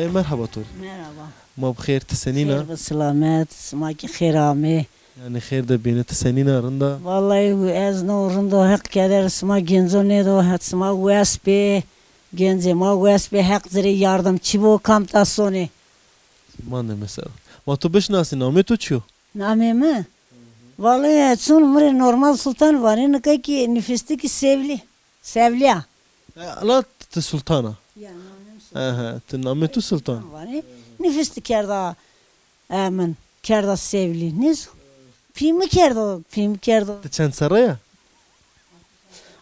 merhaba Tor. Merhaba. Ma bxeyr tesenina. Hayır ve selamet. Smaki khirami. Yani xeyr de beni tesenina arında. Vallahi ez nurunda hak keder sma genzo ne do hat sma wespe genze ma wespe hak ziri yardımcı bu kamtasoni. Ma ne mesela. Ma tu bişnasi name tu çiyo. Name mi? Vallahi etsun umre normal sultan var. Ne kay ki nefisteki sevli. Sevliya. Allah te sultana. Yani Aha, te name tu sultan. var. Nefisti kerda amen kerda sevli. Ne? Film kerda. Te çend saraya?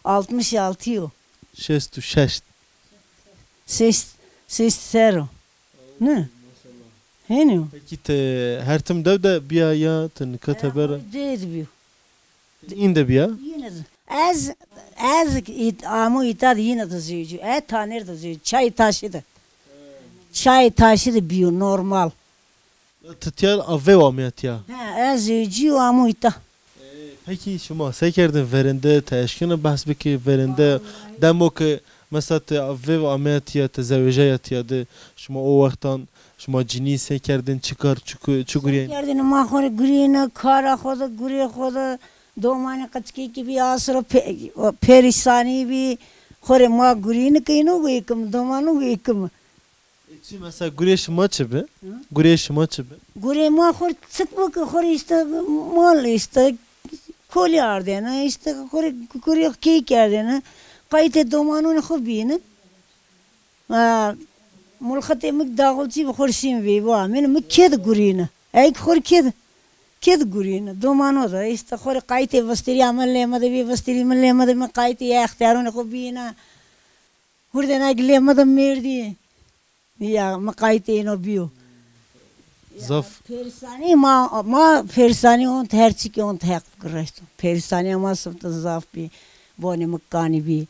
66 yıl. Şestu şeşt. Zero. Ne? Henüz. Peki te her tim dev de biya ya te nikate bera. Değil İn de biya. yine de. Amu itadı yine de zeyci. Tanır da zeyci. Çay taşıdı. Çay taşıdı biyo normal. Te tiyar ave o amiyat ya. Zeyci amu ita. Peki şuma sekerdin verinde teşkine bahs beki verinde demo ki mesela te ave o amiyat ya te zevceyat ya de şuma o vaktan şuma cini sekerdin çıkar çukuriyen. Yerdin mahore gurine kara khoda gure khoda domane kaçki gibi asro perişani bi khore ma gurine kayno bu ikim domanu bu ikim. İçi mesela güreş maçı be. Güreş maçı be. Gure ma khor sıkma ki khore işte mal işte koli ardena işte khore gure ki ardena kayte domanu ne khobine. ملخت امک داغلتی بخورشیم بی با من مکید گورینه ای خور کید گورینه دو مانو دا است خور قایت وستری عمل لمده بی وستری من لمده من قایت یا اختیارون خوب بینا هردن اگه لمده میردی یا من قایت اینو بیو Zaf. Persani ma persani on terçi ki on tek kırıştı persani ama sıftı zaf bi boni mekani bi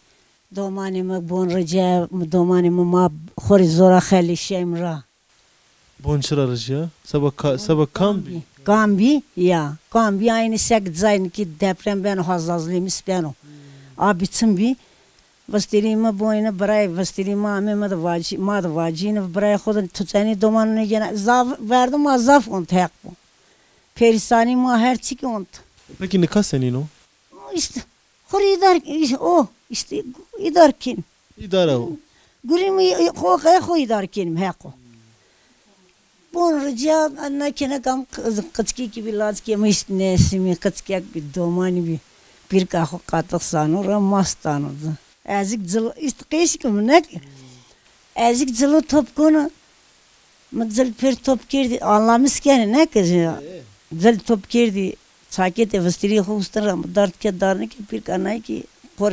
domani mek bon reca domani ma خور زورا خیلی شیمرا Bonçlar ya. Sabah kambi. Kambi aynı sek zayn ki deprem ben hazazlıymış ben o. Abi bi vastirima boyuna bray vastirima ame mad vacine bray khod tutani doman ne gene zav verdim azaf on tek bu. Perisani ma her çiki on. Peki ne kasenin o? İşte khor idar o işte idar kim? İdare o. Gurimi خو idar kim heko. Bon rica anna kene kam kıçki gibi laz ki miş nesimi kıçki bir domani bir kaho katak sanura mastano. Ezik zıl istiqiş kim ne? Ezik zılı top konu. Mızıl per top girdi anlamış ki ne kızı. Zıl top girdi saket evstiri hustar dart ke darne ki bir kanay ki kor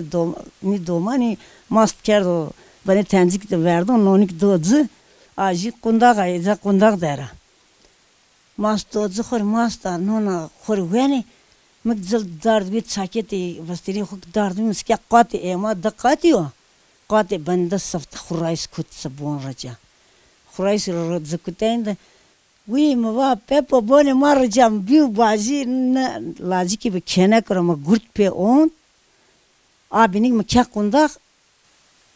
domani mast kerdo. Bana tenzik de verdi, onik dozu, acı kundak dera. Mas dozu khor masta, nona khor veni, mekzal dard bit saketi, vastiri khok dard miske qati ema dakati o, qati banda saft khurais kut sabon raja, khurais radzakutayn de, vi mava pepo bone marjam biu baji laji ki be khena krama gurt pe on, abinik mekya kundak.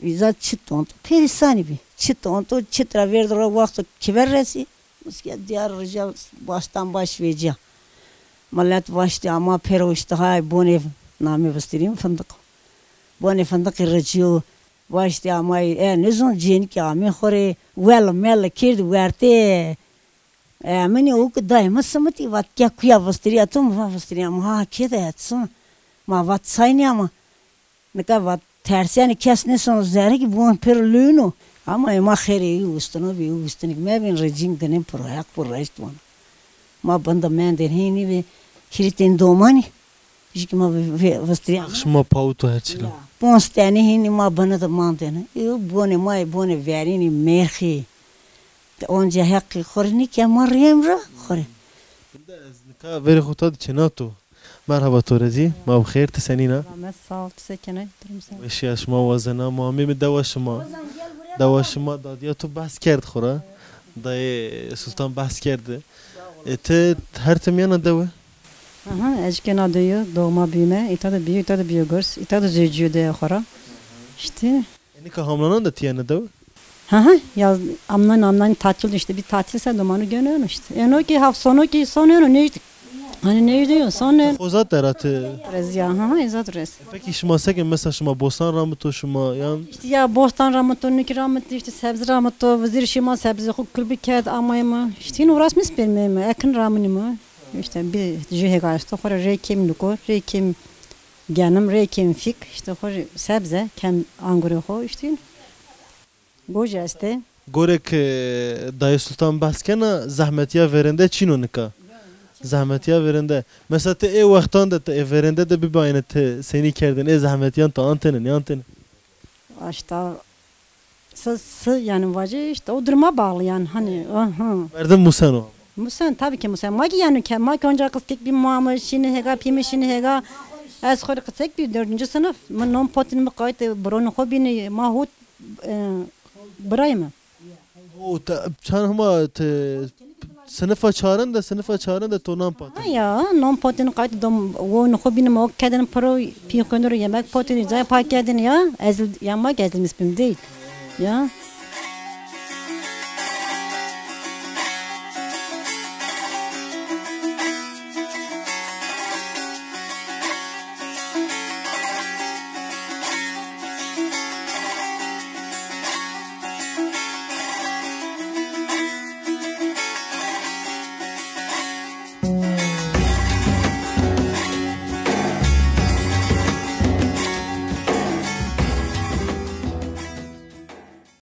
Bize çıt onto perisani bi çıt onto çıtra verdiler vakti kiberresi miske diğer rica baştan baş veca millet başta ama pero işte hay bone name bastırayım fındık bone fındık rıcıyor başta ama ne zon cin ki ame khore well mel kirdi verte meni o kadar masamati vat kya kuya bastırıyor atom bastırıyor ha kede etsin ma vat sayni ama ne kadar vat tersine kesne son zerre ki bu perluno ama ema kheri ustano bi ustanik me bin rejim gane proyak proyect wan ma banda men den hini ve hiritin domani jik ma vastria Şuma pauto herçila. Ponstani hini ma bana da mantene bone verini merhi onca hakkı khorni ki maryam ra khore Ka veri khutad çenato. Merhaba Torezi. Ma bxeyr tesenina. Rahmet sağ ol sekene. Eşya şuma vazana muammi mi dava şuma dadiya tu bahs kerd khora. Dayı sultan bahs kerdi. Te her tim yana dava. Aha, eckena diyor doğma büyüme. İtadı büyüyor gors. İtadı zücüyor diye khora. İşte. Yani ka hamlanan da tiyana dava. Ha yaz amnan tatil işte bir tatilse domanı gönüyor işte. Yani o ki hafta sonu ki sonu neydi? Hani ne diyor sonra Kozat deratı. rez ya ha izat rez. Peki şuma sekin mesela şuma Bosan ramıto şuma yan İşte ya bostan rahmetli, niki rahmetli, işte sebze rahmetli, vazir şima sebze kulbi ked amayımı. İşte yine uğraşmış benim ekin ramınımı. İşte bir jühega işte sonra rekim luko, rekim genim, rekim fik, işte sonra sebze kem angure ho işte. Goja işte. gorek Dayı Sultan baskena zahmetiya verende çinonika. Zahmetiya verende. Mesela te vaktan da te verende de bir bayine te seni kerdin zahmetiyan ta antenin yantenin. İşte yani vacı işte o duruma bağlı yani hani. Verdim Musano. Musen tabii ki musen. Magi yani ki magi onca kız tek bir muamma şini hega pimi şini hega. Az sonra kız tek bir 4. sınıf. Men non potin mi kayıt bron hobini mahut burayı O çanıma sınıfa çağırın da tonan pat. Ha ya non potin kayıt dom o hobini mo kedin pro pi konur yemek potini zay pakadin ya ezil yamak ezilmiş değil. Ya